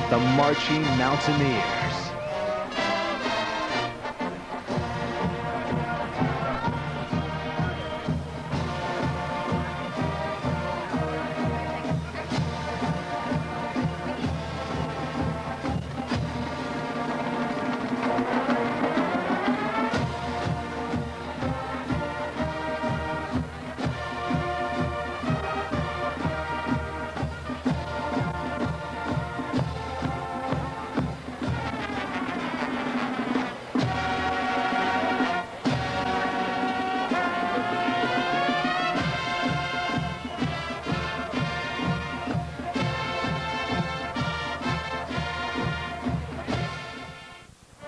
the Marching Mountaineers.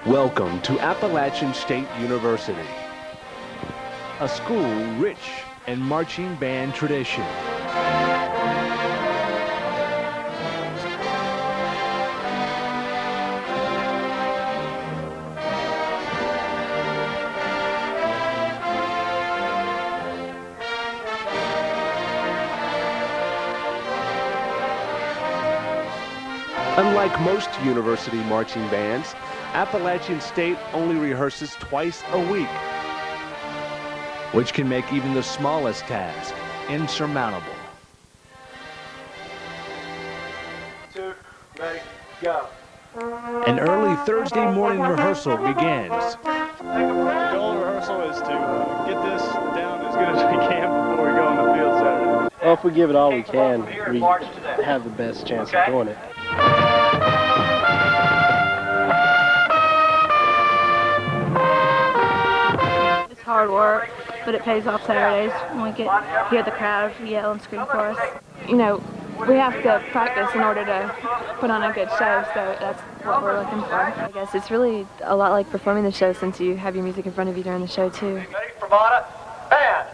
Welcome to Appalachian State University, a school rich in marching band tradition. Unlike most university marching bands, Appalachian State only rehearses twice a week, which can make even the smallest task insurmountable. 2, ready, go. An early Thursday morning rehearsal begins. The goal of rehearsal is to get this down as good as we can before we go on the field Saturday. Well, if we give it all we can, we have the best chance of doing it. It's hard work, but it pays off Saturdays when we hear the crowd yell and scream for us. You know, we have to practice in order to put on a good show, so that's what we're looking for. I guess it's really a lot like performing the show since you have your music in front of you during the show too. Ready, Bravada, band.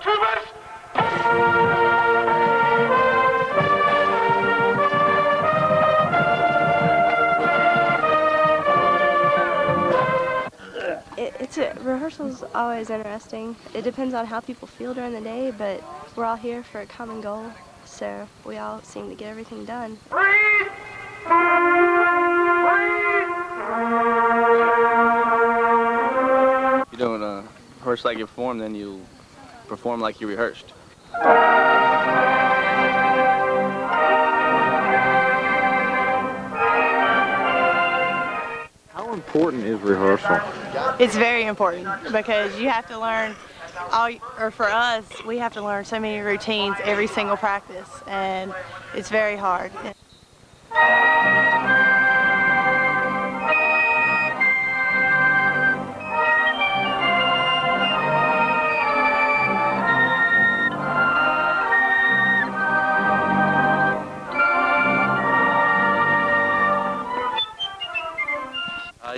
Go, Tubas! Rehearsal's always interesting. It depends on how people feel during the day, but we're all here for a common goal, so we all seem to get everything done. Breathe! If you don't rehearse like you perform, then you'll perform like you rehearsed. How important is rehearsal? It's very important because you have to learn, for us, we have to learn so many routines every single practice, and it's very hard.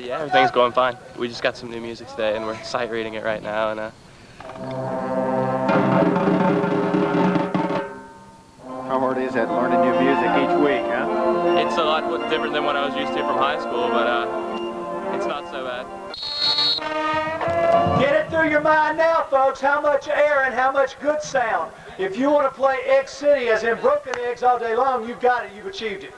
Yeah, everything's going fine. We just got some new music today, and we're sight reading it right now. And How hard is that learning new music each week, huh? it's a lot different than what I was used to from high school, but it's not so bad. Get it through your mind now, folks, how much air and how much good sound. If you want to play Egg City as in broken eggs all day long, you've got it, you've achieved it.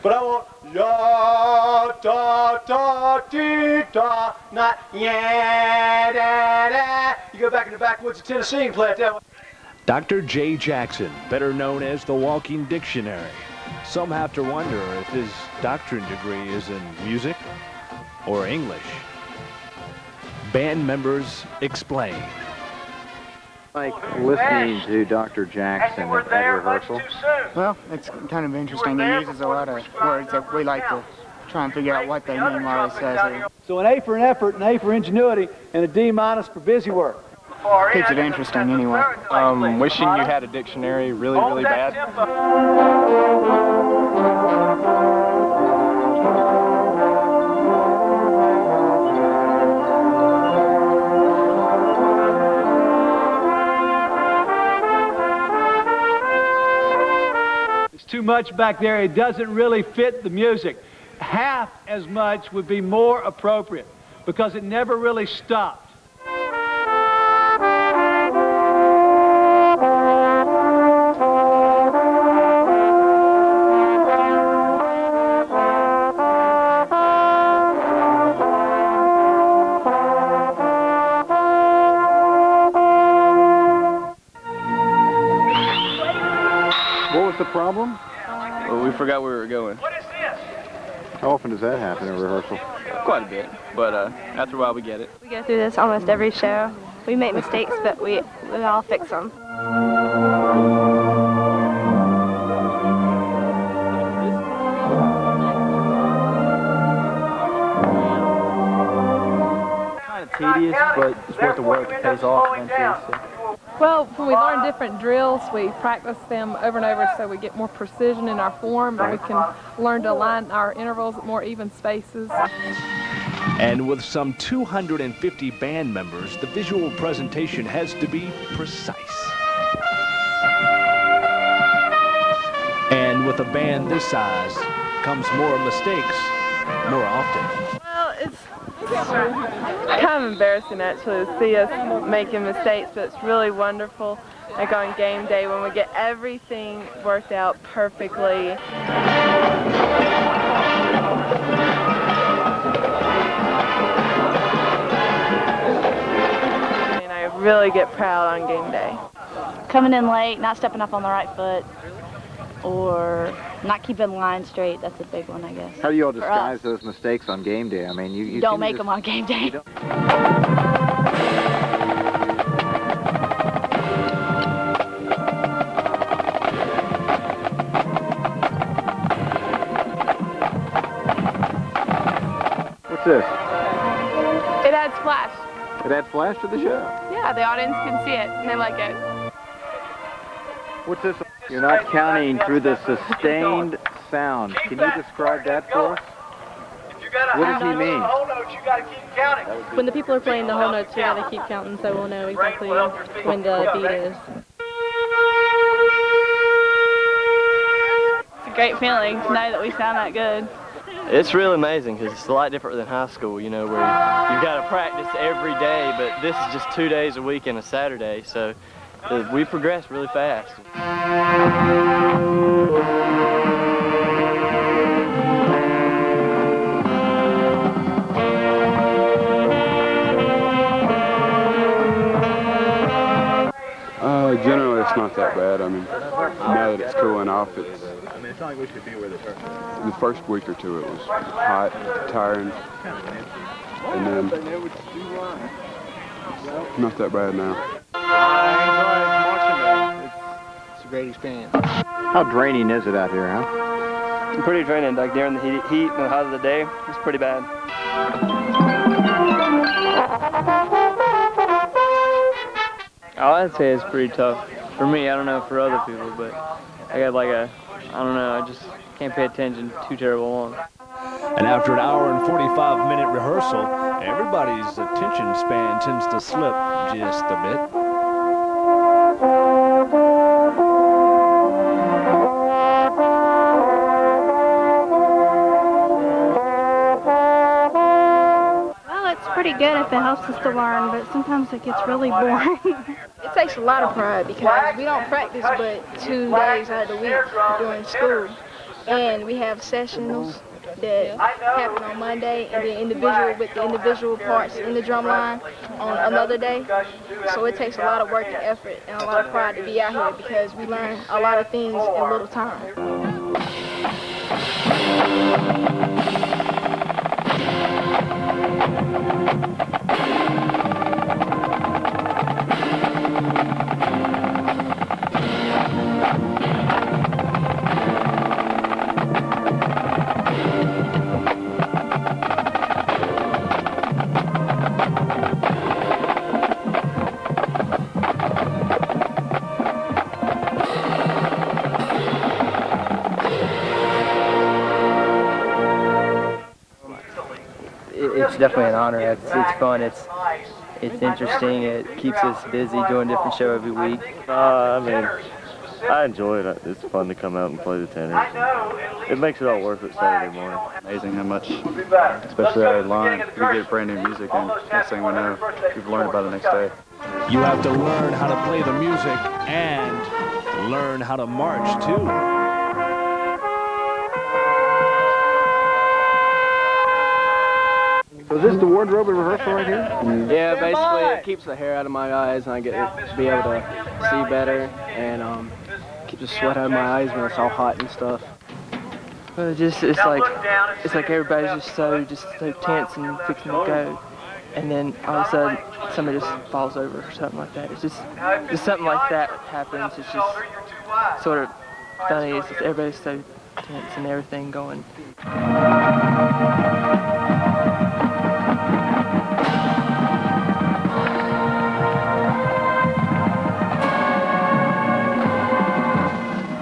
But I want la da da dee da, not yeah da da. You go back in the backwoods of Tennessee and play it that way. Dr. J. Jackson, better known as the Walking Dictionary. Some have to wonder if his doctorate degree is in music or English. Band members explain. Like listening to Dr. Jackson at rehearsal? Well, it's kind of interesting. He uses a lot of words that we like to try and figure out what they mean while he says it. So an A for an effort, an A for ingenuity, and a D- for busy work. Keeps it interesting anyway. Wishing you had a dictionary really, really bad. Too much back there, it doesn't really fit the music. Half as much would be more appropriate because it never really stopped. What was the problem? Well, we forgot where we were going. How often does that happen in rehearsal? Quite a bit, but after a while we get it. We go through this almost every show. We make mistakes, but we all fix them. Kind of tedious, but it's worth the work. It pays off eventually. So. Well, when we learn different drills, we practice them over and over so we get more precision in our form, and we can learn to align our intervals at more even spaces. And with some 250 band members, the visual presentation has to be precise. And with a band this size comes more mistakes more often. Well, it's kind of embarrassing actually to see us making mistakes, but it's really wonderful, like on game day when we get everything worked out perfectly. And I really get proud on game day. Coming in late, not stepping up on the right foot, or not keeping the line straight, that's a big one, I guess. How do you all disguise those mistakes on game day? I mean, you don't make them on game day. What's this? It adds flash. It adds flash to the show. Yeah, the audience can see it and they like it. What's this? You're not counting through the sustained sound. Can you describe that for us? What does he mean? When the people are playing the whole notes, we gotta keep counting so we'll know exactly when the beat is. It's a great feeling to know that we sound that good. It's really amazing because it's a lot different than high school, you know, where you've got to practice every day, but this is just 2 days a week and a Saturday, so we progress really fast. Generally, it's not that bad. I mean, now that it's cooling off, it's not like we should be where the first week or two it was hot, tiring, and then not that bad now. It's a great experience. How draining is it out here, huh? Pretty draining, like during the heat and the height of the day, it's pretty bad. I'd say it's pretty tough. For me, I don't know for other people, but I got like I don't know, I just can't pay attention too terrible long. And after an hour and 45-minute rehearsal, everybody's attention span tends to slip just a bit. Pretty good if it helps us to learn, but sometimes it gets really boring. It takes a lot of pride because we don't practice but 2 days out of the week during school. And we have sessions that happen on Monday and then individual with the individual parts in the drum line on another day. So it takes a lot of work and effort and a lot of pride to be out here because we learn a lot of things in little time. It's definitely an honor. It's fun. It's interesting. It keeps us busy doing a different show every week. I mean, I enjoy it. It's fun to come out and play the tenors. It makes it all worth it Saturday morning. Amazing how much, especially our line, we get brand new music, and next thing we know, we've learned about it the next day. You have to learn how to play the music and learn how to march too. So is this the wardrobe and rehearsal right here? Yeah, basically it keeps the hair out of my eyes and I get to be able to see better, and keeps the sweat out of my eyes when it's all hot and stuff. Well, it's like everybody's just so tense and fixing to go, and then all of a sudden somebody just falls over or something like that. It's just something like that happens. It's just sort of funny. It's just everybody's so tense and everything going.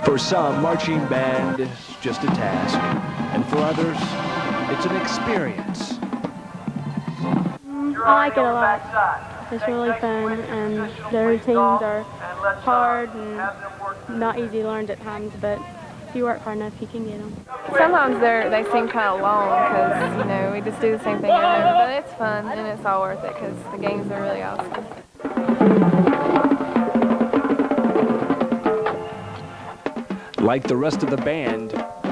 For some, marching band is just a task, and for others, it's an experience. I like it a lot. It's really fun, and the routines are hard and not easy learned at times, but if you work hard enough, you can get them. Sometimes they seem kind of long because, you know, we just do the same thing over and over, but it's fun and it's all worth it because the games are really awesome. Like the rest of the band,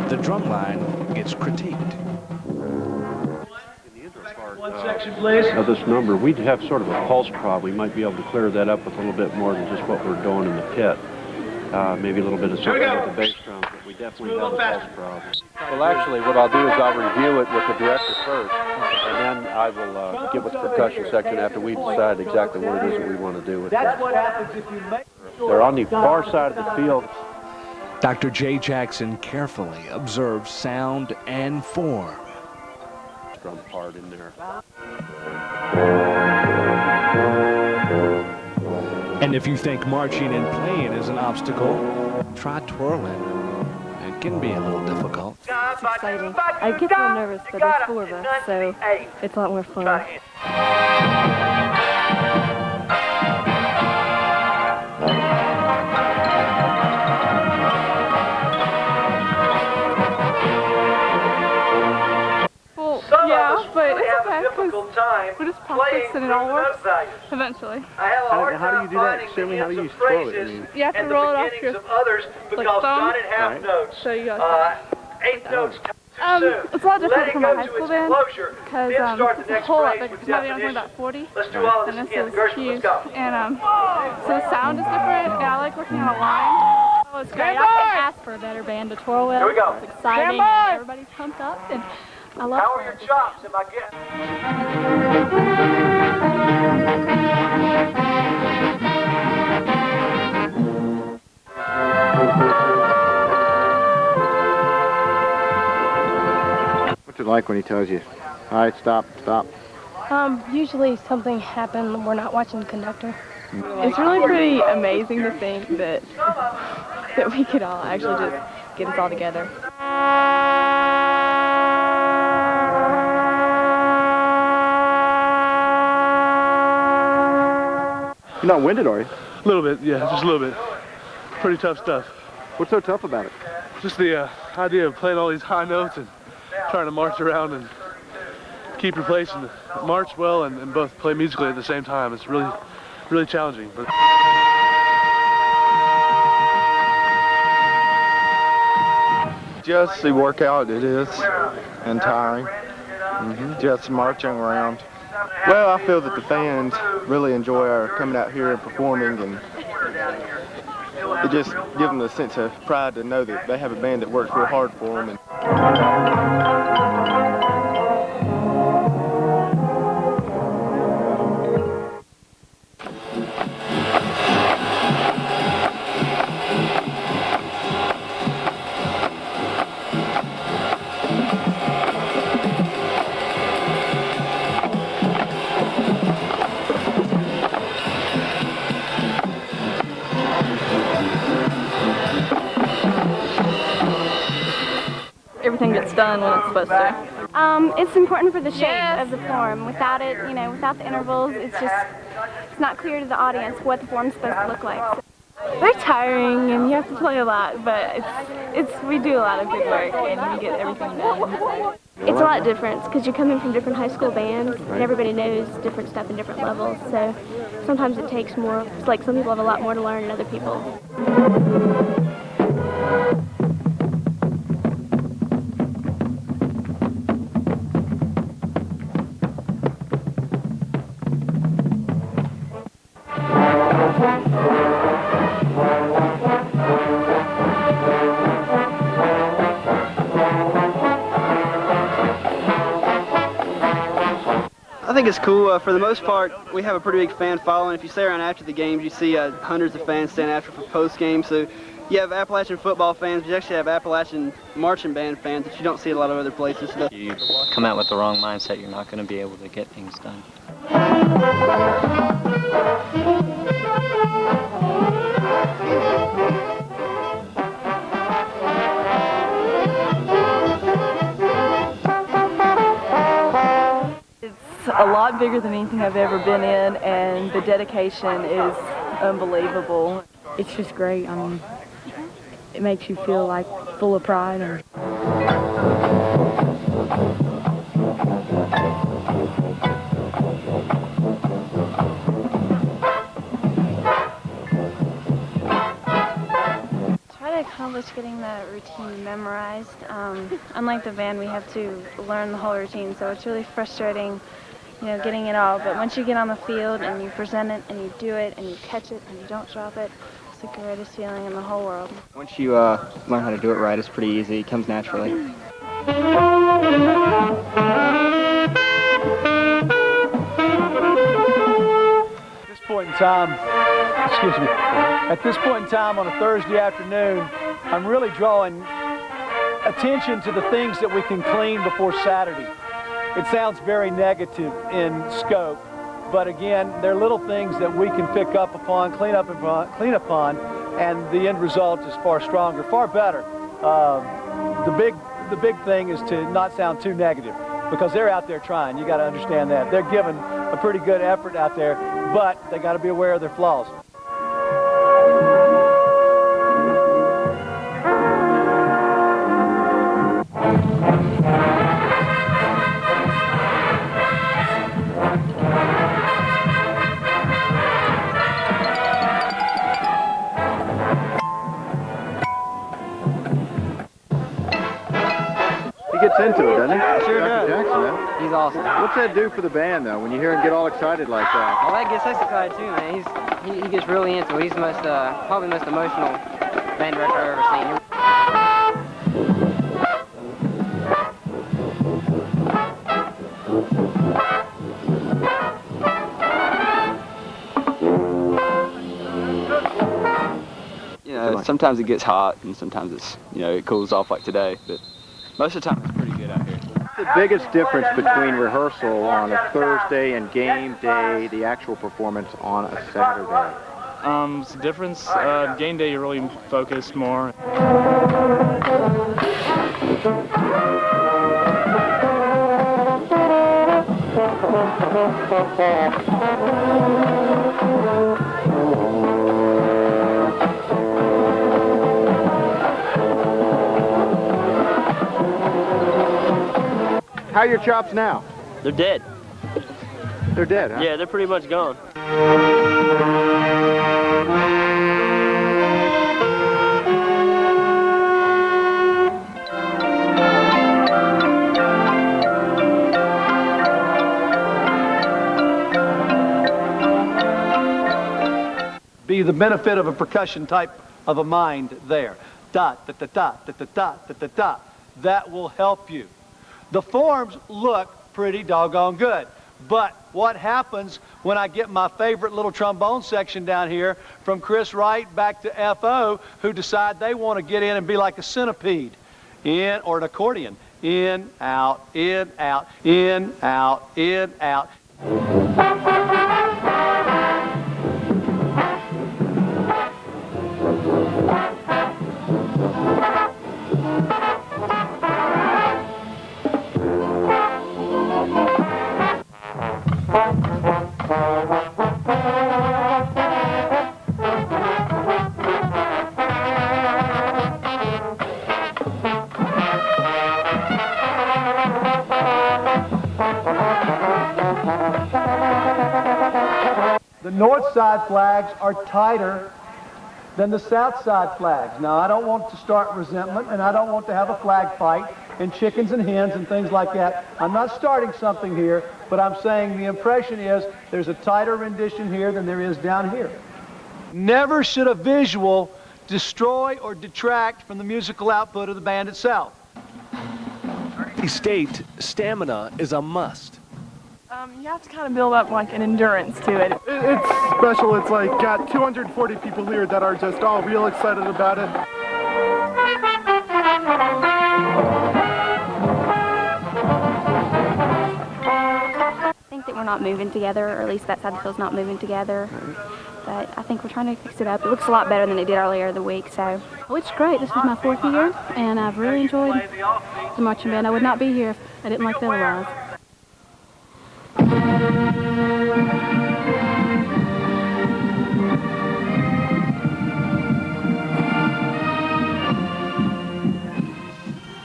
the drum line gets critiqued. One section, please. Of this number, we'd have sort of a pulse prob. We might be able to clear that up with a little bit more than just what we're doing in the pit. Maybe a little bit of something with the bass drum, but we definitely have a pulse prob. Well, actually, what I'll do is I'll review it with the director first, and then I will get with the percussion section after we've decided exactly what it is that we want to do with it. That's what happens if you make... They're on the far side of the field. Dr. J. Jackson carefully observes sound and form. Drum part in there. And if you think marching and playing is an obstacle, try twirling. It can be a little difficult. It's exciting. I get a little nervous, but there's 4 of us, so it's a lot more fun. Yeah, but it's okay because we just practice and it all works eventually. How do you do that? Show me how you throw it. You have to roll it off your like thumb. So you go like that. It's a lot different from my high school band because it's a whole lot bigger. Because now we only about 40, and this is huge. And so the sound is different. And I like working on a line. Oh, it's great. I can't ask for a better band to twirl with. It's exciting. And everybody's pumped up, and I love it. How are your chops? Am I getting... What's it like when he tells you, all right, stop, stop? Usually something happened. We're not watching the conductor. It's really pretty amazing to think that we could all actually just get us all together. You're not winded, are you? A little bit, yeah, just a little bit. Pretty tough stuff. What's so tough about it? Just the idea of playing all these high notes and trying to march around and keep replacing, march well and both play musically at the same time. It's really, really challenging. But just the workout it is, and tiring. Just marching around. Well, I feel that the fans really enjoy our coming out here and performing, and it just gives them a sense of pride to know that they have a band that works real hard for them. Everything gets done when it's supposed to. It's important for the shape of the form. Without it, you know, without the intervals, it's not clear to the audience what the form's supposed to look like. Very tiring, and you have to play a lot, but we do a lot of good work, and you get everything done. It's a lot different because you come in from different high school bands, and everybody knows different stuff in different levels. So sometimes it takes more. It's like some people have a lot more to learn than other people. think it's cool. For the most part, we have a pretty big fan following. If you stay around after the games, you see hundreds of fans stand after for post-game. So you have Appalachian football fans, but you actually have Appalachian marching band fans that you don't see a lot of other places. So If you come out with the wrong mindset, you're not going to be able to get things done. A lot bigger than anything I've ever been in, and the dedication is unbelievable. It's just great. I mean, it makes you feel like full of pride. Try to accomplish getting that routine memorized. Unlike the band, we have to learn the whole routine, so it's really frustrating, you know, getting it all. But once you get on the field and you present it and you do it and you catch it and you don't drop it, it's the greatest feeling in the whole world. Once you learn how to do it right, it's pretty easy. It comes naturally. At this point in time, excuse me, at this point in time on a Thursday afternoon, I'm really drawing attention to the things that we can clean before Saturday. It sounds very negative in scope, but again, they're little things that we can pick up upon, clean upon, and the end result is far stronger, far better. The big thing is to not sound too negative, because they're out there trying. You got to understand that. They're giving a pretty good effort out there, but they got to be aware of their flaws. Gets into it, doesn't he? Sure does. Jackson, huh? He's awesome. What's that do for the band, though, when you hear him get all excited like that? Well, that gets us excited too, man. He gets really into it. He's the most, probably the most emotional band director I've ever seen. You know, sometimes it gets hot, and sometimes it's, you know, it cools off like today, but most of the time it's pretty good out here. What's the biggest difference between rehearsal on a Thursday and game day, the actual performance on a Saturday? It's the difference. Game day, you're really focused more. How are your chops now? They're dead. They're dead, huh? Yeah, they're pretty much gone. Be the benefit of a percussion type of a mind there. Dot, da, da, da, da, da, da, da, da, da. That will help you. The forms look pretty doggone good, but what happens when I get my favorite little trombone section down here from Chris Wright back to FO, who decide they want to get in and be like a centipede, in, or an accordion, in, out, in, out, in, out, in, out. The north side flags are tighter than the south side flags. Now, I don't want to start resentment, and I don't want to have a flag fight and chickens and hens and things like that. I'm not starting something here, but I'm saying the impression is there's a tighter rendition here than there is down here. Never should a visual destroy or detract from the musical output of the band itself. State stamina is a must. You have to kind of build up like an endurance to it. It's special. It's like got 240 people here that are just all real excited about it. I think that we're not moving together, or at least that side of the field's not moving together. But I think we're trying to fix it up. It looks a lot better than it did earlier in the week, so. Well, it's great. This is my 4th year, and I've really enjoyed the marching band. I would not be here if I didn't like the other live.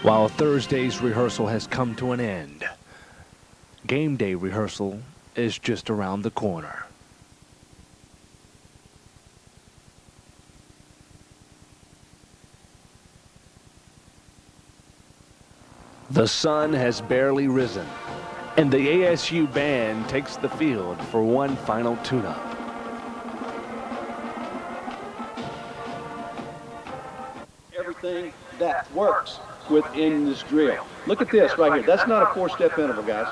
While Thursday's rehearsal has come to an end, game day rehearsal is just around the corner. The sun has barely risen, and the ASU band takes the field for one final tune-up. Everything that works within this drill. Look at this right here. That's not a 4-step interval, guys.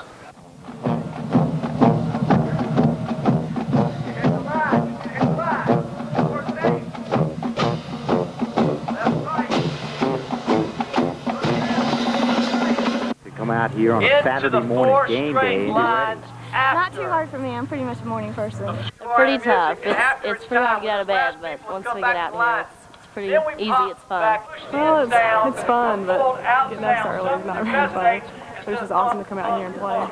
Come out here on a Saturday morning game day and get ready. Not too hard for me. I'm pretty much a morning person. Pretty tough. It's pretty hard to get out of bed, but once we get out here, it's pretty easy. It's fun. Well, it's fun, but getting up so early is not really fun. But it's just awesome to come out here and play.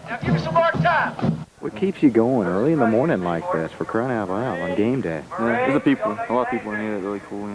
Now give me some more time. What keeps you going early in the morning like this, for crying out loud, on game day? Yeah, there's a lot of people in here that really cool.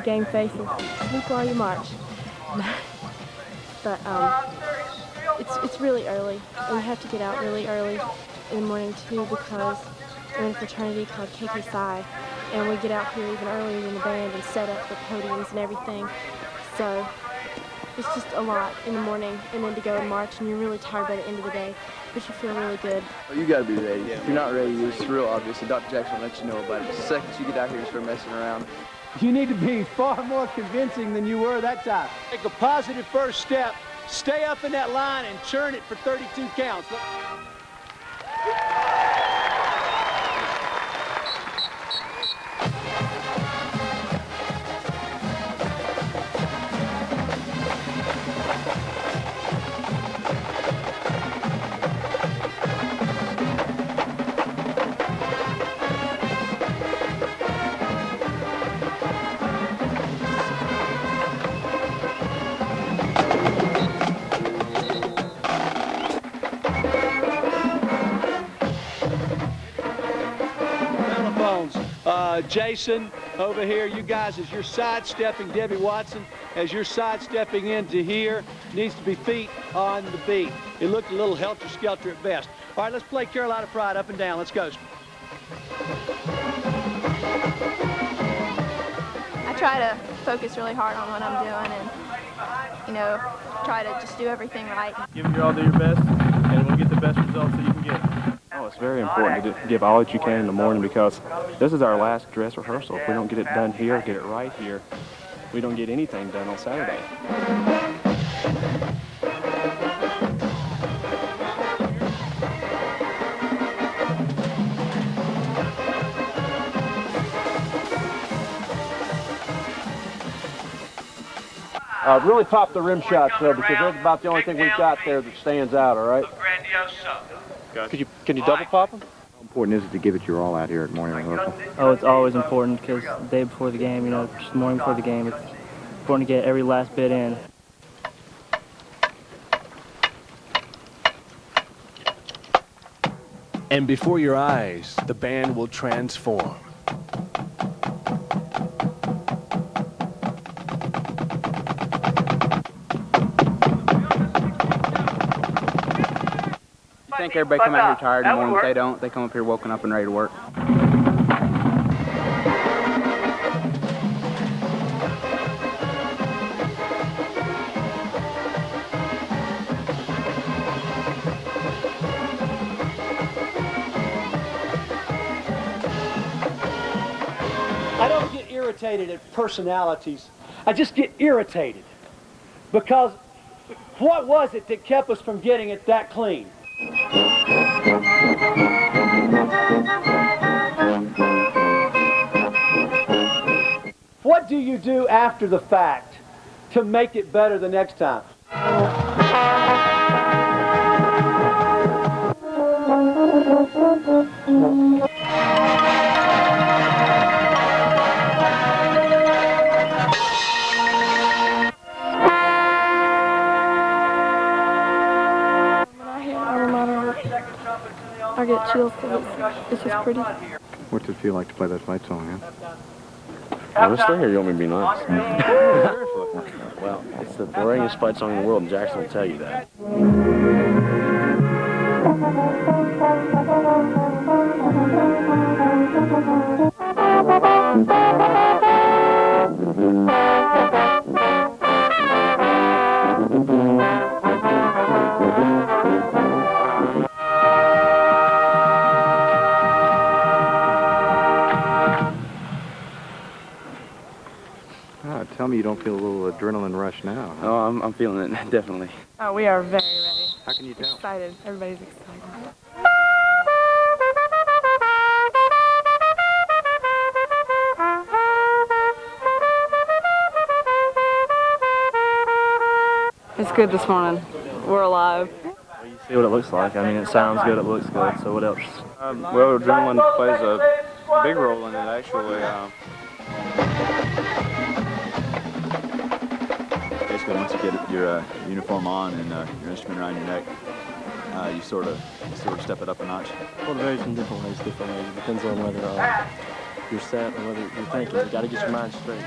Game faces. Sleep while you march. But it's really early, and we have to get out really early in the morning too, because we're in a fraternity called KK Psi, and we get out here even earlier than the band and set up the podiums and everything. So it's just a lot in the morning, and then to go and march, and you're really tired by the end of the day, but you feel really good. Well, you got to be ready. If you're not ready, it's real obvious, and Dr. Jackson will let you know about it. The second you get out here and start messing around. You need to be far more convincing than you were that time. Take a positive first step, stay up in that line, and churn it for 32 counts. Jason, over here, you guys, as you're sidestepping, Debbie Watson, as you're sidestepping into here, needs to be feet on the beat. It looked a little helter-skelter at best. All right, let's play Carolina Pride up and down. Let's go. I try to focus really hard on what I'm doing and, you know, try to just do everything right. Give it your all, do your best, and we'll get the best results that you can get. Oh, it's very important to give all that you can in the morning, because this is our last dress rehearsal. If we don't get it done here, get it right here, we don't get anything done on Saturday. Really pop the rim shots, though, because that's about the only thing we've got there that stands out, all right? Can you double pop them? How important is it to give it your all out here at morning rehearsal? Oh, it's always important, because the day before the game, you know, just the morning before the game, it's important to get every last bit in. And before your eyes, the band will transform. think everybody come out here tired in the morning. If they don't, they come up here woken up and ready to work. I don't get irritated at personalities. I just get irritated because what was it that kept us from getting it that clean? What do you do after the fact to make it better the next time? I get chills because it's just pretty. What's it feel like to play that fight song, huh? Honestly, or you want me to be nice? Well, it's the boringest fight song in the world, and Jackson will tell you that. Tell me you don't feel a little adrenaline rush now. Huh? Oh, I'm feeling it, definitely. Oh, we are very ready. How can you tell? Excited. Everybody's excited. It's good this morning. We're alive. Well, you see what it looks like. I mean, it sounds good, it looks good, so what else? Well, adrenaline plays a big role in it, actually. Basically, once you get your uniform on and your instrument around your neck, you sort of step it up a notch. Well, it varies in different ways. It depends on whether you're set or whether you're thinking. You got to get your mind straight.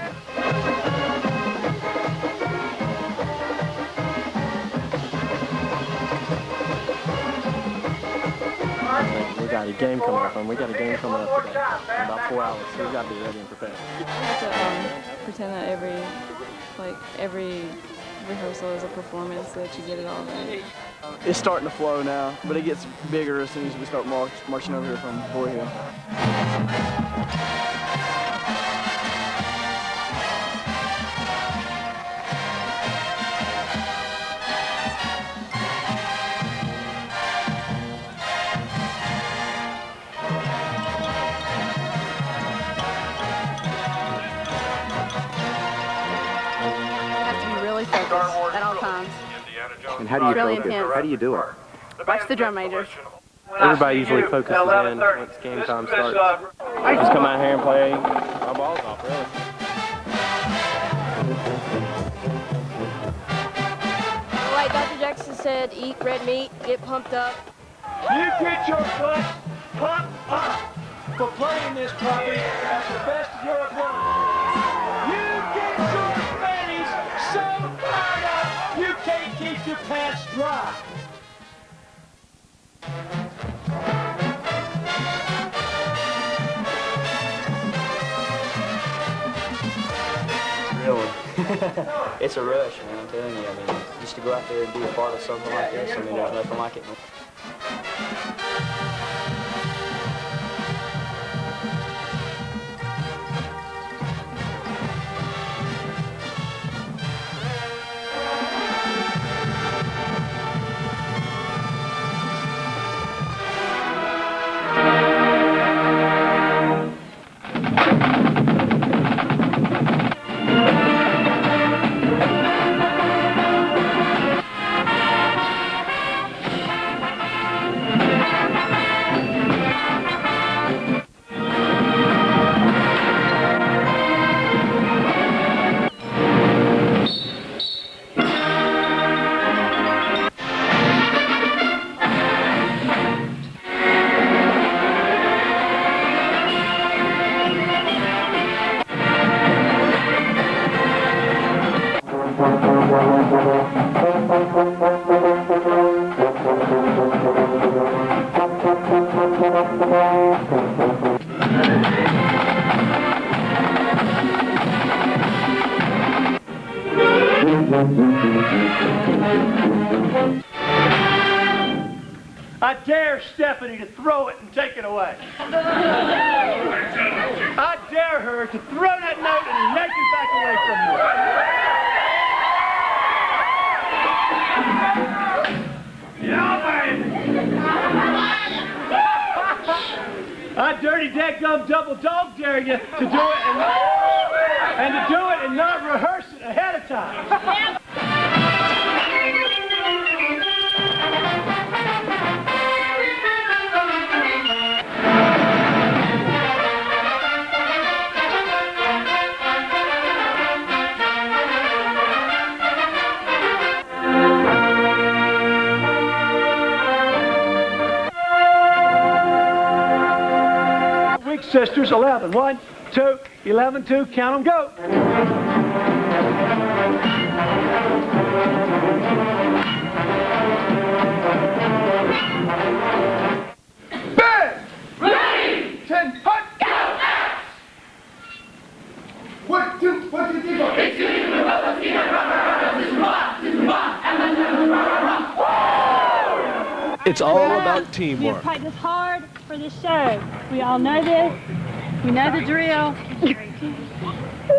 We got a game coming up, and we got a game coming up today in about 4 hours, so we got to be ready and prepared. We have to pretend that every rehearsal is a performance so that you get it all right. It's starting to flow now, but it gets bigger as soon as we start marching over here from Boy Hill. At all times. And how do you really focus? intense. How do you do it? Watch the drum majors. Everybody usually focuses in once game time starts. Just come out here and play our balls off, really. Like Dr. Jackson said, eat red meat, get pumped up. You get your butt pumped up for playing this puppy at the best of your ability. You get your panties so fired up you can't keep your pants dry. Really? It's a rush, man, I'm telling you. I mean, just to go out there and be a part of something like this, I mean, there's nothing like it. I dare Stephanie to throw it and take it away. I dare her to throw that note and yank it back away from you. I dirty dadgum double dog dare you to do it and to do it and not rehearse it ahead of time. Sisters, 11. 1, 2, 11, 2, count them, go. Bang! Ready! 10, hut, go! 1, 2, 1, 2, 3, 4. It's all about teamwork. We practice hard for this show. We all know this. We know the drill.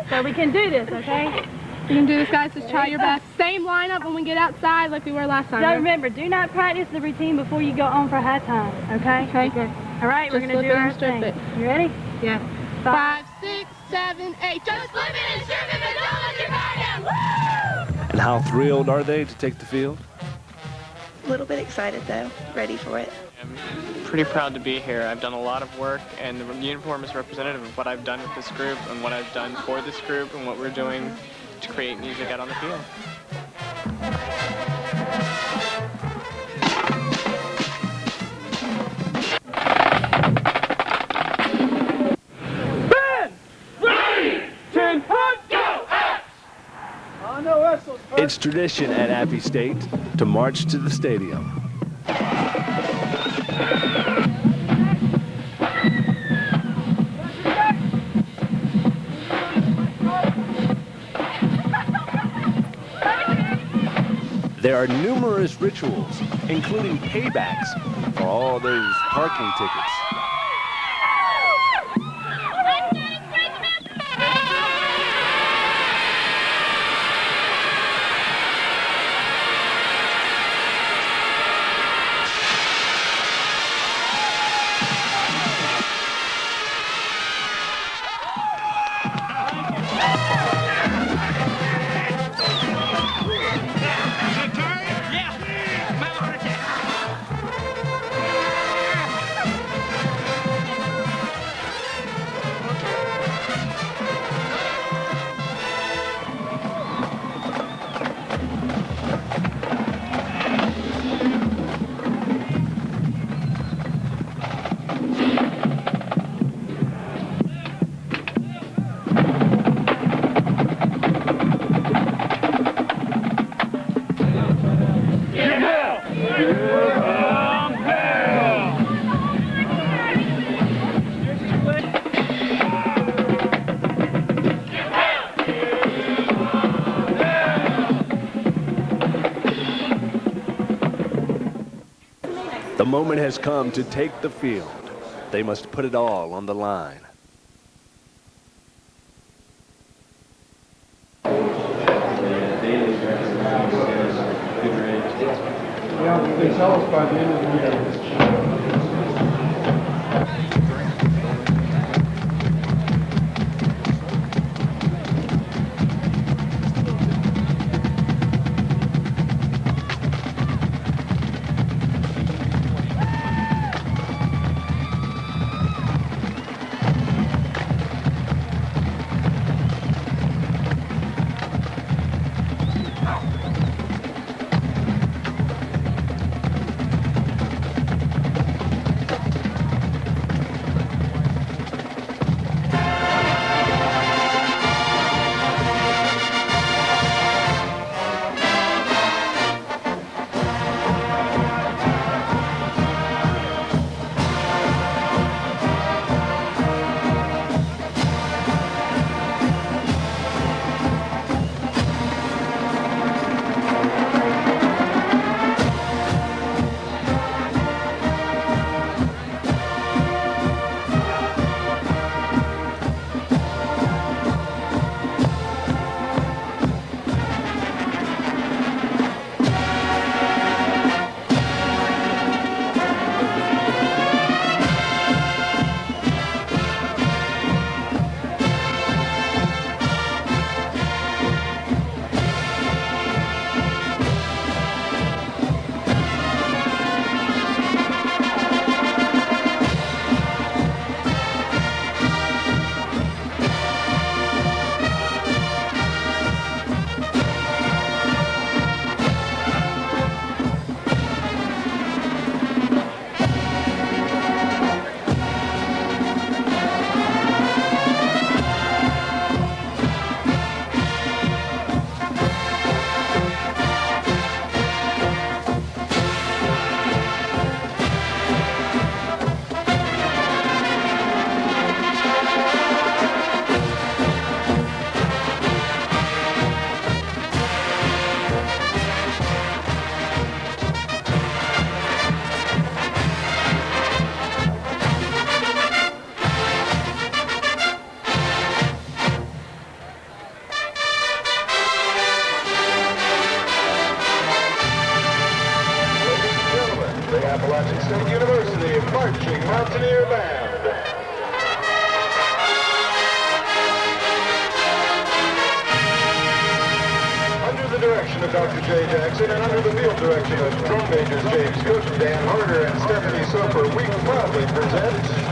So we can do this, okay? You can do this, guys. Just try your best. Same lineup when we get outside like we were last time. So remember, do not practice the routine before you go on for halftime, okay? Okay. All right, we're going to do our thing. You ready? Yeah. 5, 6, 7, 8. Just flip it and strip it, but don't let your guard down. Woo! And how thrilled are they to take the field? A little bit excited though, ready for it. I'm pretty proud to be here. I've done a lot of work, and the uniform is representative of what I've done with this group and what I've done for this group and what we're doing to create music out on the field. Ben! Ready! 10, hut, go! X! I know Essel's hurt. It's tradition at Appy State to march to the stadium. There are numerous rituals, including paybacks for all those parking tickets. The moment has come to take the field. They must put it all on the line. They tell us by the end of the year. Dr. Jay Jackson, and under the field direction of drum majors James Cook, Dan Harder, and Stephanie Soper, we proudly present...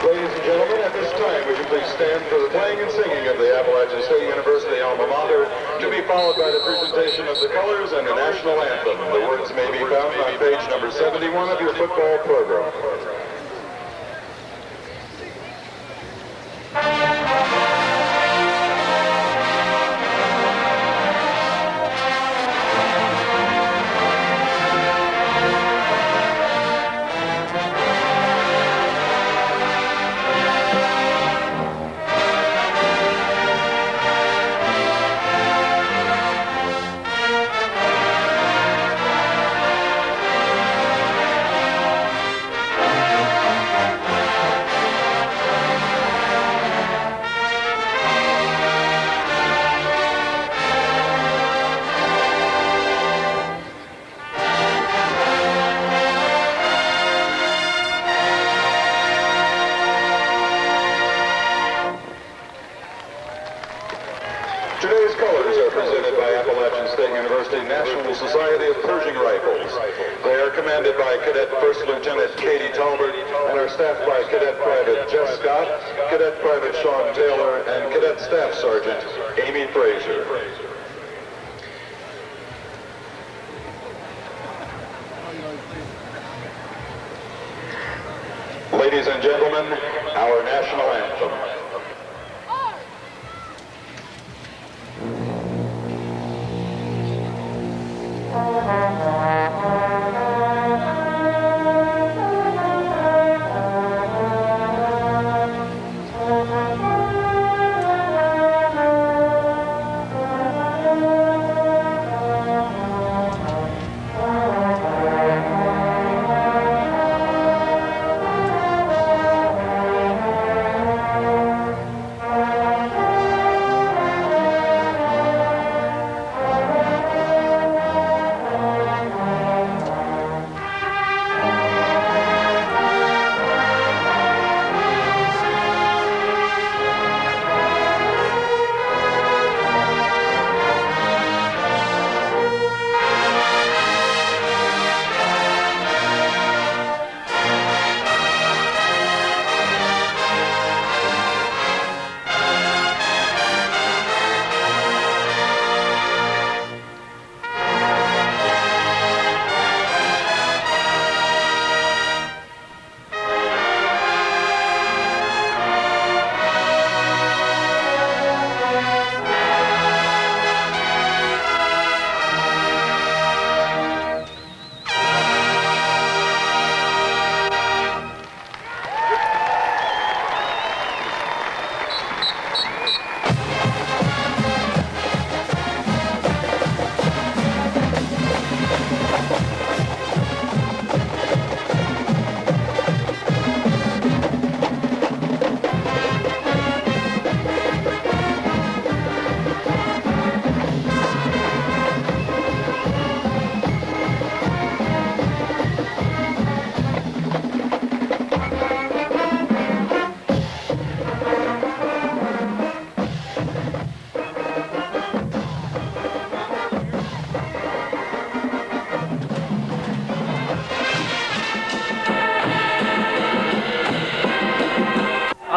Ladies and gentlemen, at this time, would you please stand for the playing and singing of the Appalachian State University alma mater, to be followed by the presentation of the colors and the national anthem. The words may be found on page number 71 of your football program. Today's colors are presented by Appalachian State University National Society of Pershing Rifles. They are commanded by Cadet First Lieutenant Katie Talbert and are staffed by Cadet Private Jess Scott, Cadet Private Sean Taylor, and Cadet Staff Sergeant Amy Frazier. Ladies and gentlemen, our national anthem.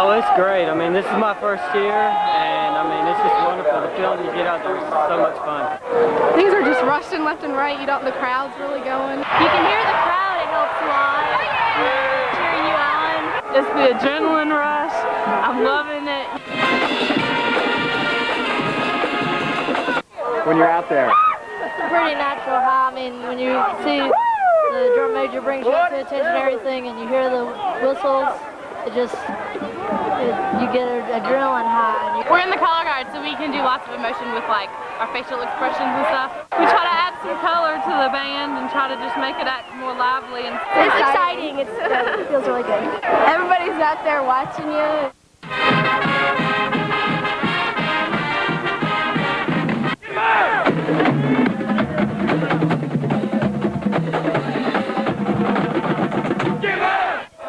Oh, it's great. I mean, this is my first year, and I mean, it's just wonderful. The feeling you get out there is so much fun. Things are just rushing left and right. The crowd's really going. You can hear the crowd, it helps a lot. Cheering you on. It's the adrenaline rush. I'm loving it. When you're out there? It's a pretty natural high. I mean, when you see the drum major brings you up to attention and everything, and you hear the whistles, you get an adrenaline high. We're in the color guard, so we can do lots of emotion with like our facial expressions and stuff. We try to add some color to the band and try to just make it act more lively. And it's exciting. It feels really good. Everybody's out there watching you.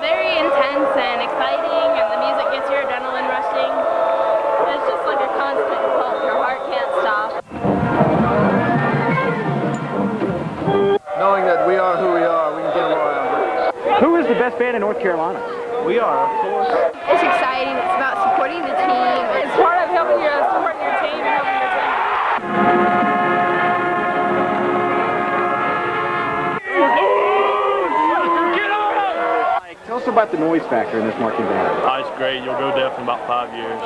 Very intense and exciting, and the music gets your adrenaline rushing. It's just like a constant pulse. Your heart can't stop. Knowing that we are who we are, we can get around. Who is the best band in North Carolina? We are, of course. It's exciting. It's about supporting the team. It's part of supporting your team and helping your team. Tell us about the noise factor in this marching band. Oh, it's great. You'll go deaf in about 5 years.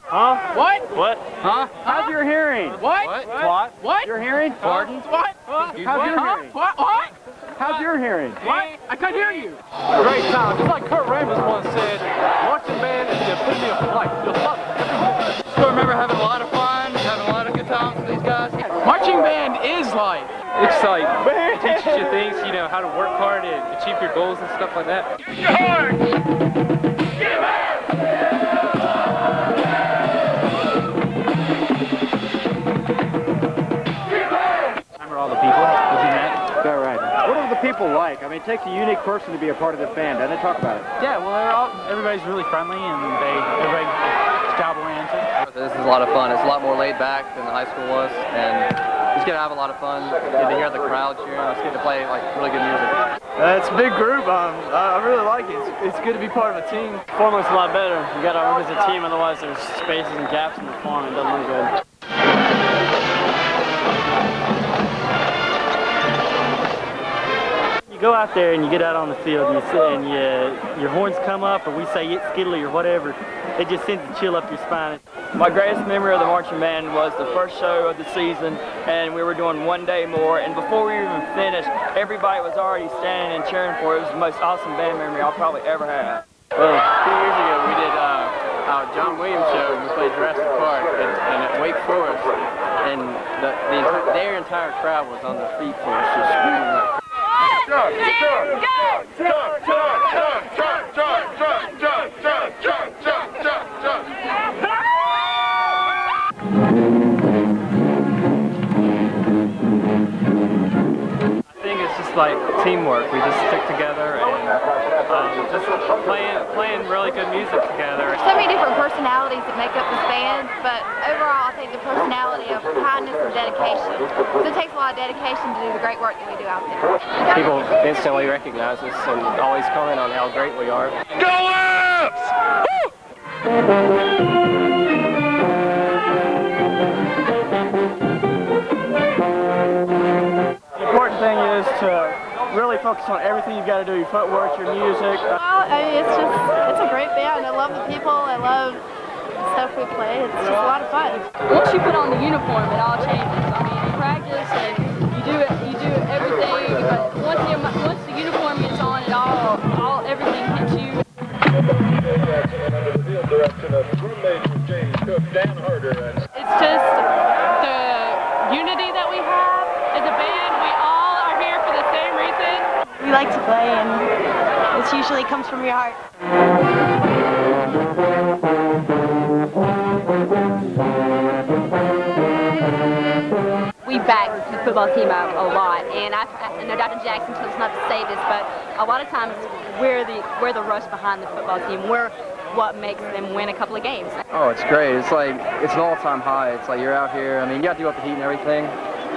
Huh? What? What? Huh? How's your hearing? What? What? What? Your hearing? Pardon? What? How's your hearing? What? What? How's your hearing? What? I couldn't hear you. Great time. Just like Kurt Rambis once said, marching band is the epitome of life. You'll love it. Still remember having a lot of fun, having a lot of good times with these guys. Marching band is life. It's like, it teaches you things, you know, how to work hard and achieve your goals and stuff like that. Your heart! Remember all the people that you met? Is that right? What are the people like? I mean, it takes a unique person to be a part of this band, doesn't it? Talk about it. Yeah, well, everybody's really friendly and everybody's job oriented. This is a lot of fun. It's a lot more laid back than the high school was, and just get to have a lot of fun. Get to hear the crowd cheering. Let's get to play like really good music. It's a big group. I really like it. It's good to be part of a team. Forming's a lot better. You got to work as a team, otherwise there's spaces and gaps in the form. It doesn't look good. You go out there and you get out on the field and you sit and your horns come up, or we say it's skiddly or whatever. It just sends a chill up your spine. My greatest memory of the marching band was the first show of the season, and we were doing One Day More, and before we were even finished, everybody was already standing and cheering for it. It was the most awesome band memory I'll probably ever have. Well, 2 years ago we did our John Williams show, and we played Jurassic Park and at Wake Forest, and their entire crowd was on their feet for us, just screaming. Like teamwork. We just stick together and just playing really good music together. So many different personalities that make up this band, but overall I think the personality of kindness and dedication. So it takes a lot of dedication to do the great work that we do out there. People instantly recognize us and always comment on how great we are. Go Labs! The important thing is to really focus on everything you've got to do, your footwork, your music. Well, I mean, it's a great band. I love the people. I love the stuff we play. It's just a lot of fun. Once you put on the uniform, it all changes. I mean, you practice and you do everything, but once the uniform gets on, everything hits you. It's just the unity that we have as a band. We all are here for the same reason. We like to play, and it usually comes from your heart. We back the football team up a lot, and I know Dr. Jackson told us not to say this, but a lot of times we're the rush behind the football team. We're what makes them win a couple of games. Oh, it's great. It's like, it's an all-time high. It's like you're out here. I mean, you got to deal with the heat and everything,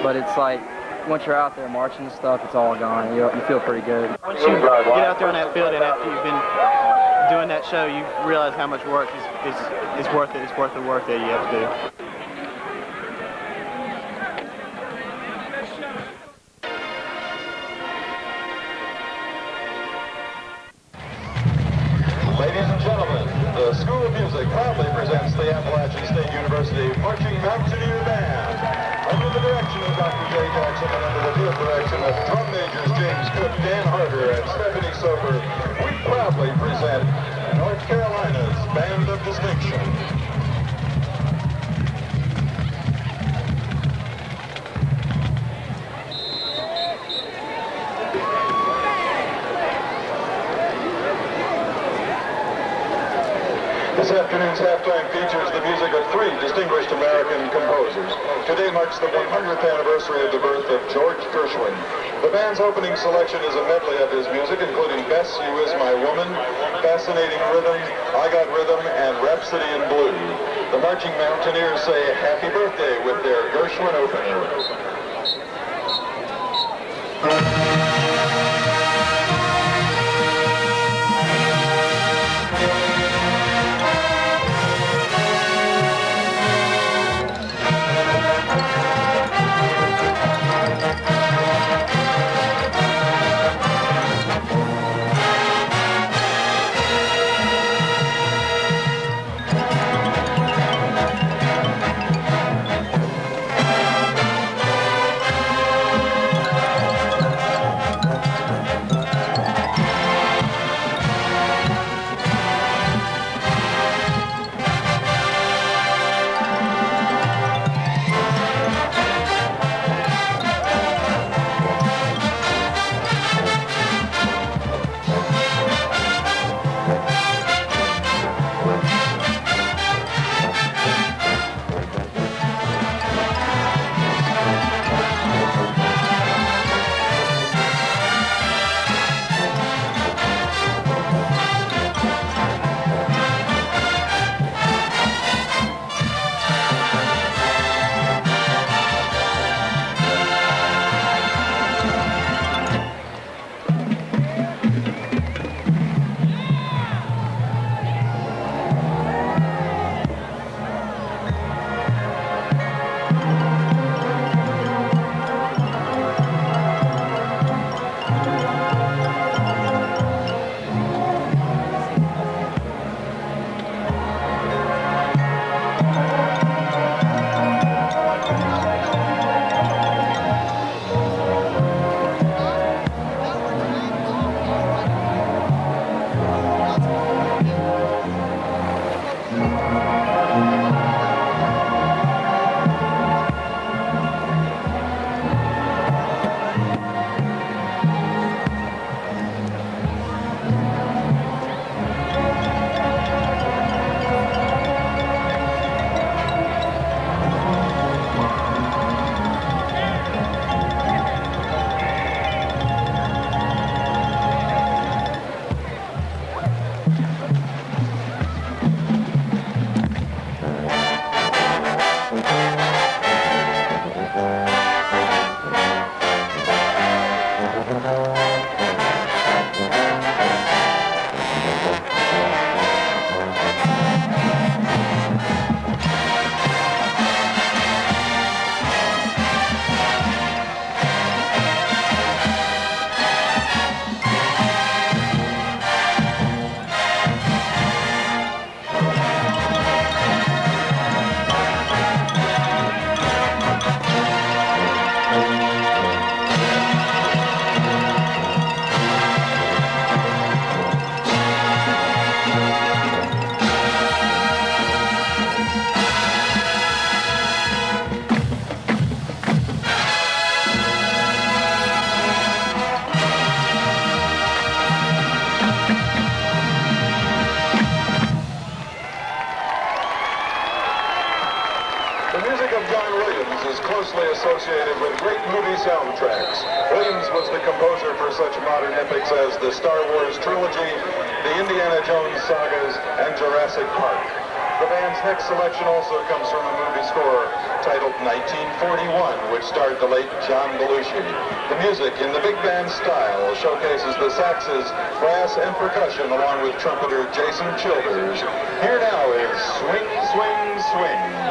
but it's like, once you're out there marching and stuff, it's all gone. You feel pretty good. Once you get out there on that field and after you've been doing that show, you realize how much work is worth it. It's worth the work that you have to do. Ladies and gentlemen, the School of Music proudly presents the Appalachian State University Marching Mountaineer Band. Under the direction of Dr. J. Jackson and under the field direction of drum majors James Cook, Dan Harder, and Stephanie Soper, we proudly present North Carolina's Band of Distinction. This afternoon's halftime features the music of 3 distinguished American composers. Today marks the 100th anniversary of the birth of George Gershwin. The band's opening selection is a medley of his music, including Bess, You Is My Woman, Fascinating Rhythm, I Got Rhythm, and Rhapsody in Blue. The Marching Mountaineers say happy birthday with their Gershwin opener. closely associated with great movie soundtracks. Williams was the composer for such modern epics as the Star Wars trilogy, the Indiana Jones sagas, and Jurassic Park. The band's next selection also comes from a movie score titled 1941, which starred the late John Belushi. The music in the big band style showcases the saxes, brass, and percussion along with trumpeter Jason Childers. Here now is Swing, Swing, Swing.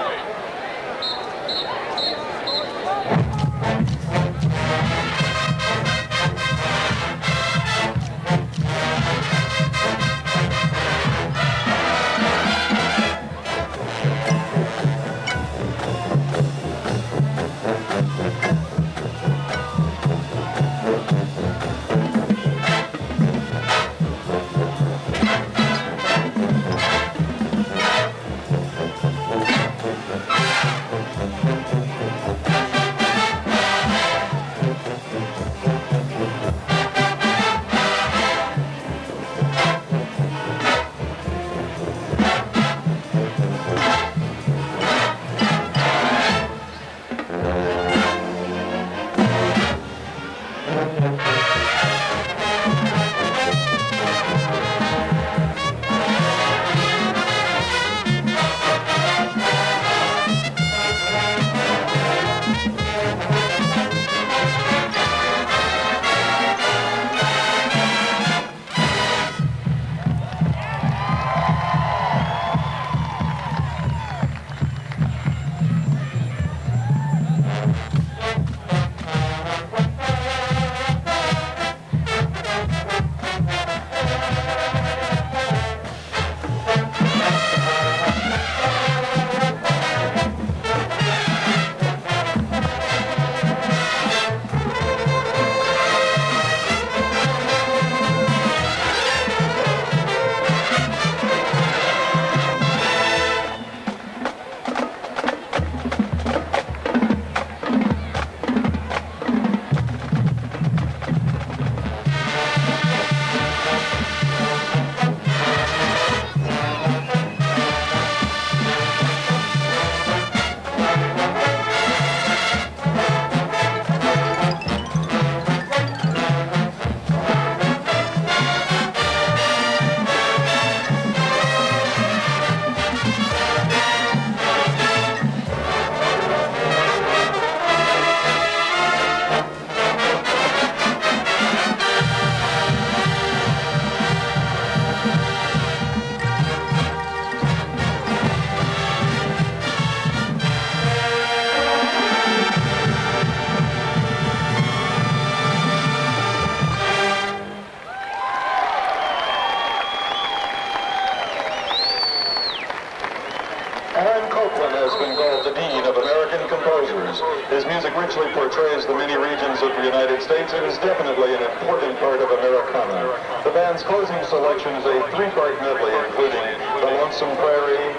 His music richly portrays the many regions of the United States and is definitely an important part of Americana. The band's closing selection is a three-part medley, including The Lonesome Prairie,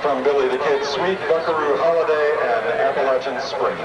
From Billy the Kid's Suite, Buckaroo Holiday, and Appalachian Spring.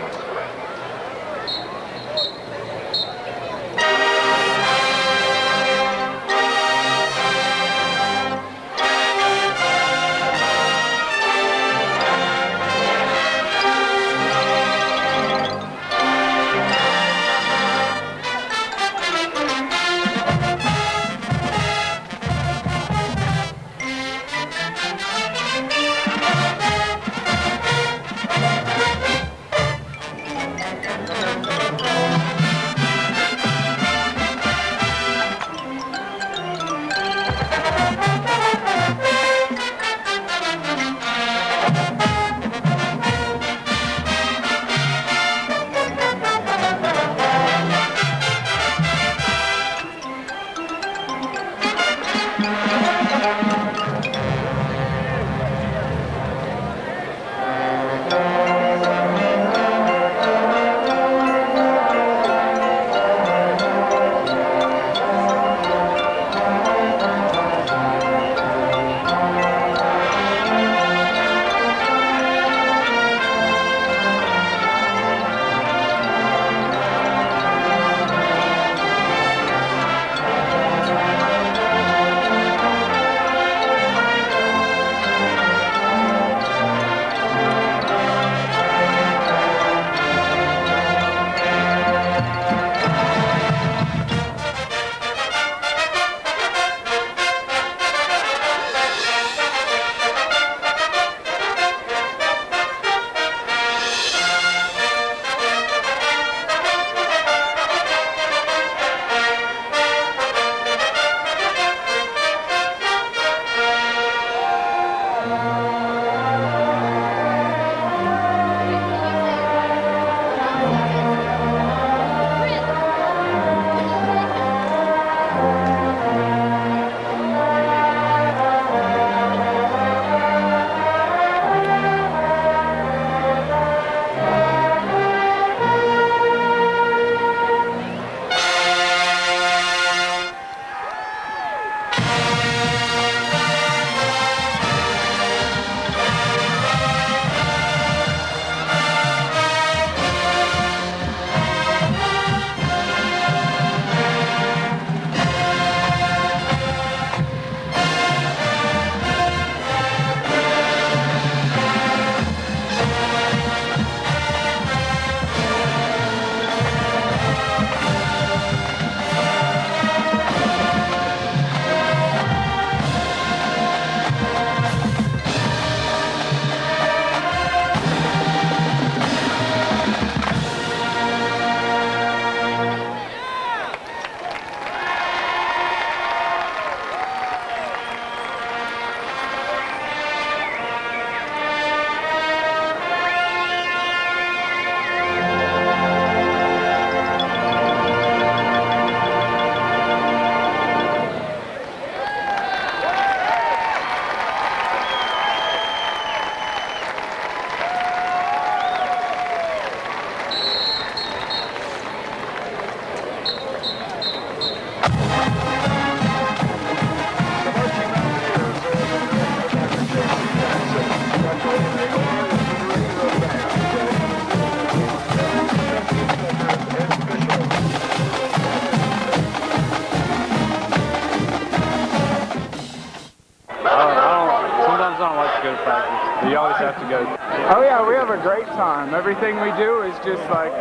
We have a great time. Everything we do is just like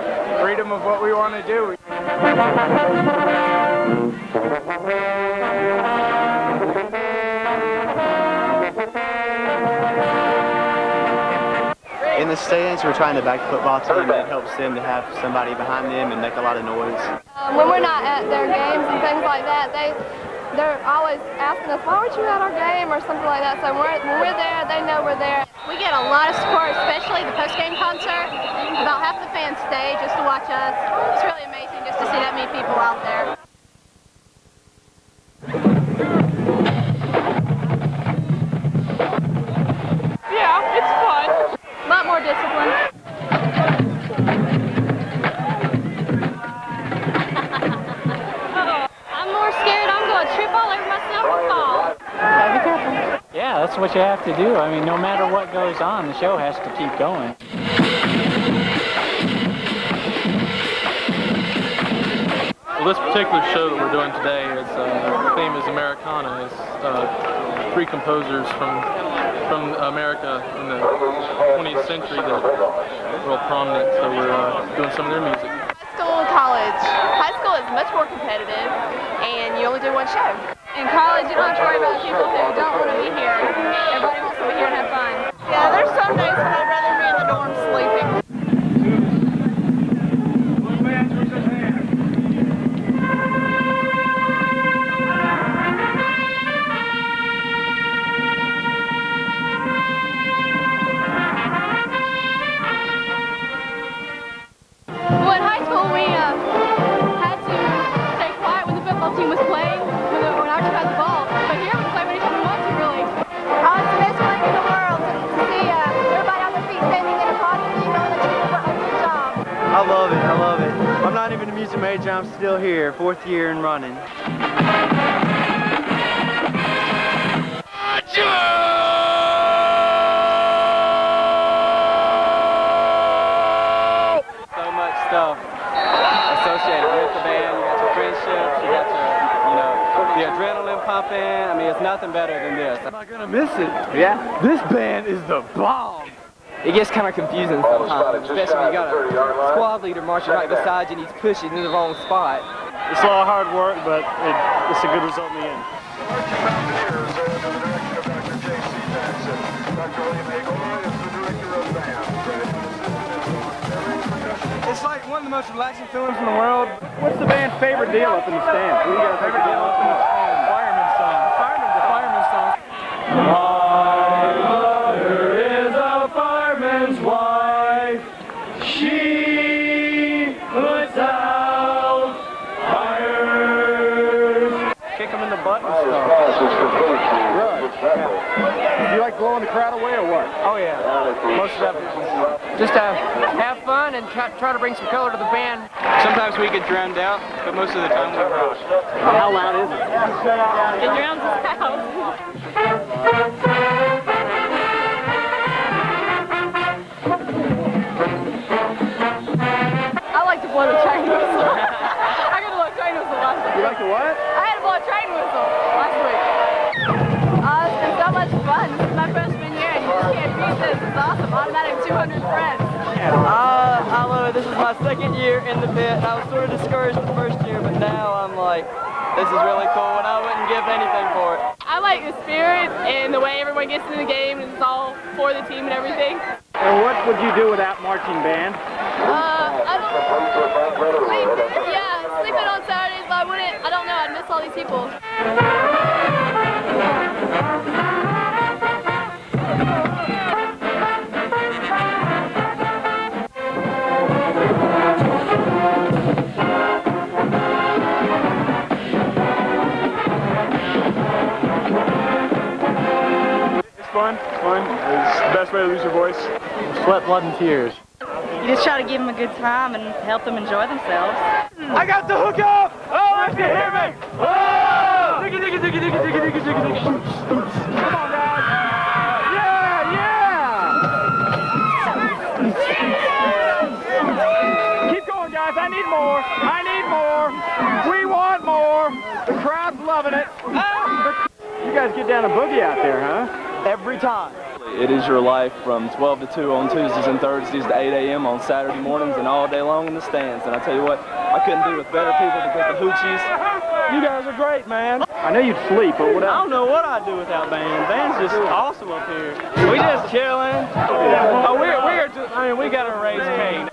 freedom of what we want to do. In the stands, we're trying to back the football team, and it helps them to have somebody behind them and make a lot of noise. When we're not at their games and things like that, they're always asking us, why weren't you at our game or something like that. So when we're there, they know we're there. We get a lot of support, especially the post-game concert. About half the fans stay just to watch us. It's really amazing just to see that many people out there. Yeah, it's fun. A lot more discipline. I'm more scared I'm going to trip all over myself and fall. Be careful. Yeah, that's what you have to do. I mean, no matter what goes on, the show has to keep going. Well, this particular show that we're doing today is theme is Americana. It's three composers from America in the 20th century that are real prominent, so we're doing some of their music. High school and college. High school is much more competitive, and you only do one show. In college, you don't have to worry about people who don't want to be here. Everybody wants to be here and have fun. Yeah, there's some days when I'd rather be in the dorm sleeping. Well, in high school, we had to stay quiet when the football team was playing, when our team had the ball. But here, we can play anytime we want to, really. Oh, it's the best feeling in the world to see everybody on their feet standing in a party and knowing that you did a good job. I love it. I love it. I'm not even a music major. I'm still here, 4th year and running. Stuff associated with the band. You got your friendships, you got your, the adrenaline pumping. I mean, it's nothing better than this. I'm not gonna miss it. Yeah. This band is the bomb. It gets kind of confusing sometimes, especially when you got a squad leader marching right beside you and he's pushing in the wrong spot. It's a lot of hard work, but it's a good result in the end. It's like one of the most relaxing feelings in the world. What's the band's favorite deal up in the stands? What do you guys favorite deal up in the stands? Fireman song. The fireman song. My mother is a fireman's wife. She puts out fires. Kick them in the butt and stuff. Really? Yeah. Do you like blowing the crowd away or what? Oh yeah. Most of that. Just have fun and try to bring some color to the band. Sometimes we get drowned out, but most of the time we rock. How loud is it? It drowns us out. I like to blow the train whistle. I got to blow a train whistle last week. You like to what? I had to blow a train whistle last week. It's been so much fun. This is my freshman year, and you just can't beat this. It's awesome. Automatic 200 friends. I love it. This is my 2nd year in the pit. I was sort of discouraged the first year, but now I'm like, this is really cool, and I wouldn't give anything for it. I like the spirit and the way everyone gets into the game, and it's all for the team and everything. And what would you do without marching band? Sleeping on Saturdays, but I don't know, I'd miss all these people. Fun. It's the best way to lose your voice. Sweat, blood, and tears. You just try to give them a good time and help them enjoy themselves. I got the hook up! Oh, if you hear me! Oh! Diggy, diggy, diggy, diggy, diggy, diggy, diggy, diggy. Come on, guys! Yeah! Keep going, guys. I need more. We want more. The crowd's loving it. You guys get down and boogie out there, huh? Every time. It is your life from 12 to 2 on Tuesdays and Thursdays to 8 a.m. on Saturday mornings and all day long in the stands. And I tell you what, I couldn't be with better people because the Hoochies, you guys are great, man. I know you'd sleep, but what else? I don't know what I'd do without band. Band's just awesome up here. We just chilling. Oh, we're just, I mean, we got to raise Cain.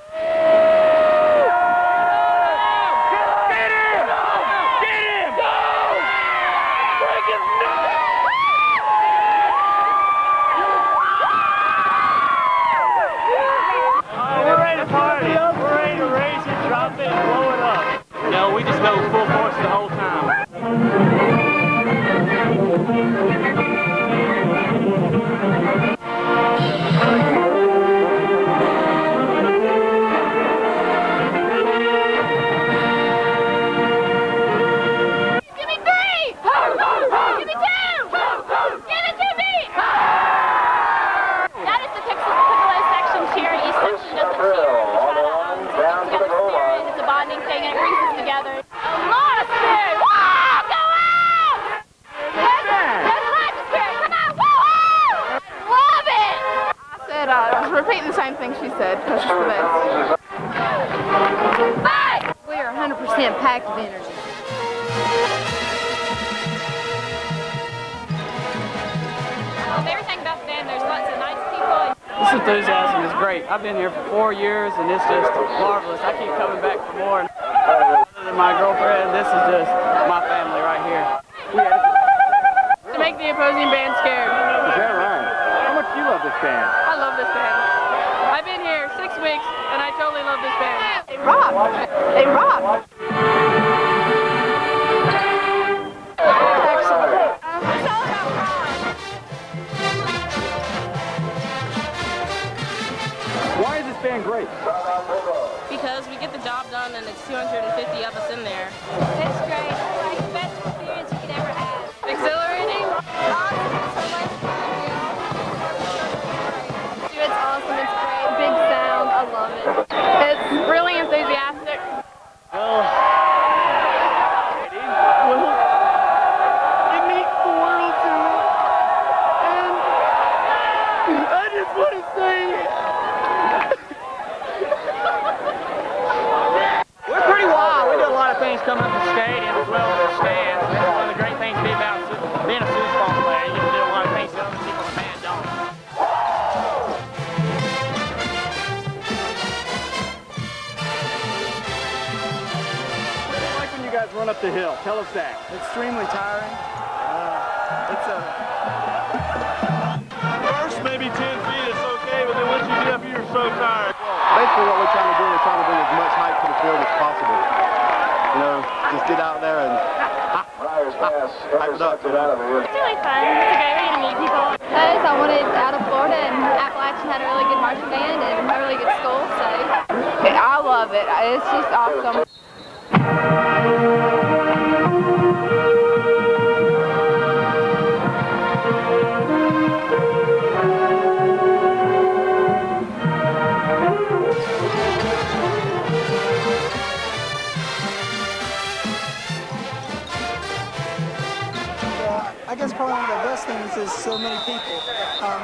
No, we just go full force the whole time. Give me 3! Give me 2! Give it to me! That is the Piccolo section cheer. Each section does a cheer. We try to get together spirit. It's a bonding thing and it brings us together. A lot of spirit! Wow! Go out! There's a lot of spirit! Come on! Woo! Love it! I said, repeat the same thing she said, because she's the best. Fight! We are 100% packed of energy. I love everything about the band. There's lots of nice people. This enthusiasm is great. I've been here for 4 years and it's just marvelous. I keep coming back for more. Other than my girlfriend, this is just my family right here. To make the opposing band scared. Is that right? How much do you love this band? I love this band. I've been here 6 weeks and I totally love this band. They rock. They rock. Why is this band great? Because we get the job done and it's 250 of us in there. It's great. It's like the best experience you could ever have. Exhilarating? It's awesome. It's great. Big sound. I love it. It's really enthusiastic. It means the world to me. And I just want to say we're pretty wild. We do a lot of things coming up the stadium as well as the stands. And that's one of the great things about being a football player. You get to do a lot of things that other people in the band don't. Like when you guys run up the hill. Tell us that. Extremely tiring. It's first maybe 10 feet it's okay, but then once you get up here, you're so tired. Basically what we're trying to bring as much hype to the field as possible. You know, just get out there and hype it up. It's really fun. It's a great way to meet people. Because I wanted out of Florida and Appalachian had a really good marching band and a really good school, so. I love it. It's just awesome. I guess probably one of the best things is so many people.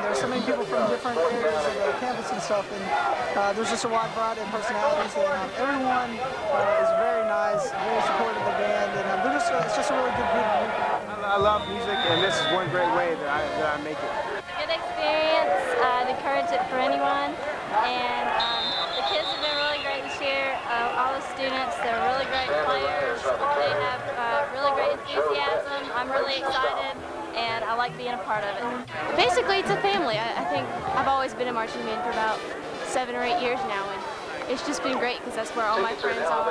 There's so many people from different areas of the campus and stuff, and there's just a wide variety of personalities, and everyone is very nice, very supportive of the band, and it's just a really good group of people. I love music, and this is one great way that I make it. Good experience. I'd encourage it for anyone, and the kids have been really great this year. All the students, they're really great players. They have really great enthusiasm. I'm really excited, and I like being a part of it. Basically, it's a family. I think I've always been a marching band for about 7 or 8 years now, and it's just been great because that's where all my friends are.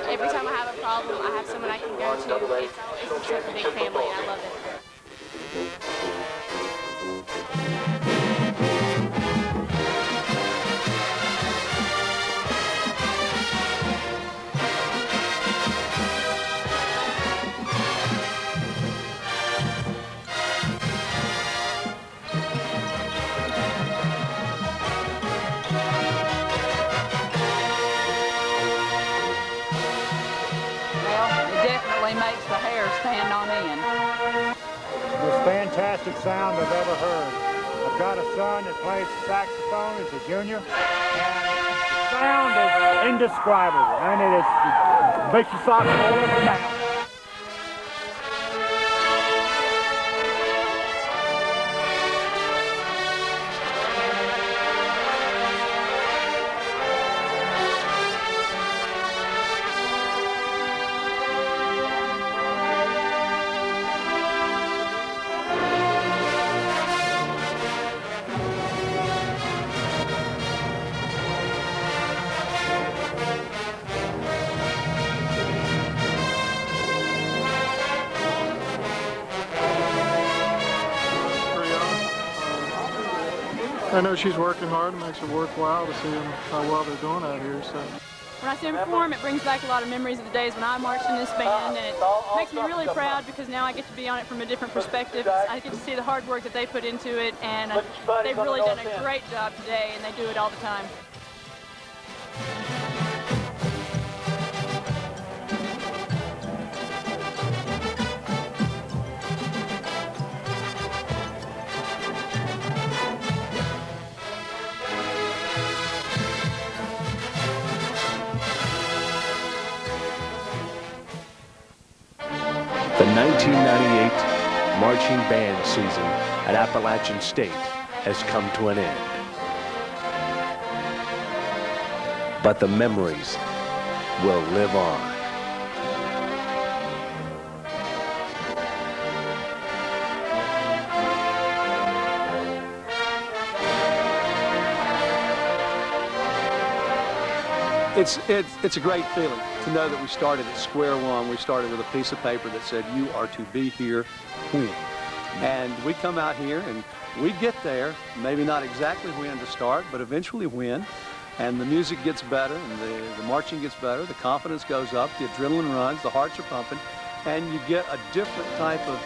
Every time I have a problem, I have someone I can go to. It's just a big family, and I love it. Makes the hair stand on end. Most fantastic sound I've ever heard. I I've got a son that plays saxophone. He's a junior. And the sound is indescribable. And it makes your socks roll up and down. I know she's working hard. It makes it worthwhile to see them, how well they're doing out here. So when I see them perform, it brings back a lot of memories of the days when I marched in this band, and it makes me really proud because now I get to be on it from a different perspective. I get to see the hard work that they put into it, and they've really done a great job today, and they do it all the time. The 1998 marching band season at Appalachian State has come to an end. But the memories will live on. It's a great feeling to know that we started at square one. We started with a piece of paper that said, you are to be here when. And we come out here and we get there, maybe not exactly when to start, but eventually when. And the music gets better and the marching gets better, the confidence goes up, the adrenaline runs, the hearts are pumping, and you get a different type of,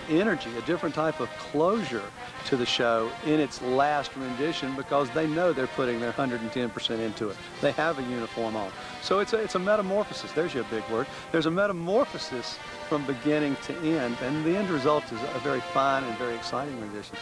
energy, a different type of closure to the show in its last rendition because they know they're putting their 110% into it. They have a uniform on. So it's a metamorphosis. There's your big word. There's a metamorphosis from beginning to end, and the end result is a very fine and very exciting rendition.